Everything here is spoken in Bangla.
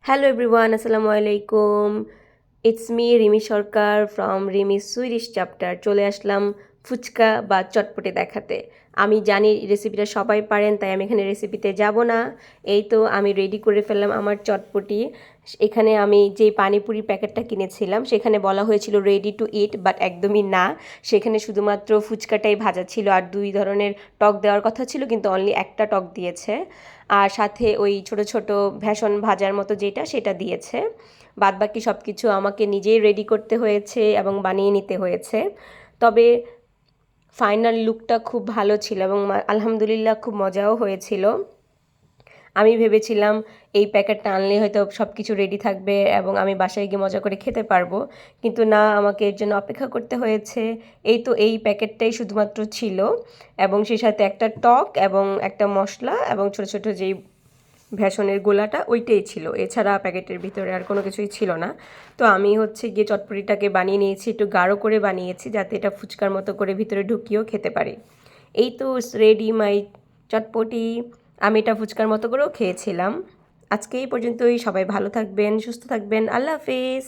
Hello everyone, Assalamu alaikum. It's me Rimi Sarkar from Rimi Swedish chapter. চলে আসলাম ফুচকা বা চটপটি দেখাতে। আমি জানি রেসিপিটা সবাই পারেন, তাই আমি এখানে রেসিপিতে যাব না। এই তো আমি রেডি করে ফেললাম আমার চটপটি। এখানে আমি যে পানিপুরির প্যাকেটটা কিনেছিলাম সেখানে বলা হয়েছিল রেডি টু ইট, বাট একদমই না। সেখানে শুধুমাত্র ফুচকাটাই ভাজা ছিল আর 2 ধরনের টক দেওয়ার কথা ছিল, কিন্তু অনলি একটা টক দিয়েছে। আর সাথে ওই ছোট ছোট ভেষন ভাজার মতো যেটা সেটা দিয়েছে। বাদবাকি সব কিছু আমাকে নিজেই রেডি করতে হয়েছে এবং বানিয়ে নিতে হয়েছে। তবে ফাইনাল লুকটা খুব ভালো ছিল এবং আলহামদুলিল্লাহ খুব মজাও হয়েছিল। আমি ভেবেছিলাম এই প্যাকেটটা আনলে হয়তো সব কিছু রেডি থাকবে এবং আমি বাসায় গিয়ে মজা করে খেতে পারবো, কিন্তু না, আমাকে এর জন্য অপেক্ষা করতে হয়েছে। এই তো এই প্যাকেটটাই শুধুমাত্র ছিল এবং সেই সাথে একটা টক এবং একটা মশলা এবং ছোট ছোট যেই ভেষনের গোলাটা ওইটাই ছিল, এছাড়া প্যাকেটের ভিতরে আর কোনো কিছুই ছিল না। তো আমি গিয়ে চটপটিটাকে বানিয়ে নিয়েছি, একটু গাঢ় করে বানিয়েছি যাতে এটা ফুচকার মতো করে ভিতরে ঢুকিয়েও খেতে পারি। এই তো রেডি মাই চটপটি। আমি এটা ফুচকার মতো করেও খেয়েছিলাম। আজকে এই পর্যন্তই। সবাই ভালো থাকবেন, সুস্থ থাকবেন। আল্লাহ হাফেজ।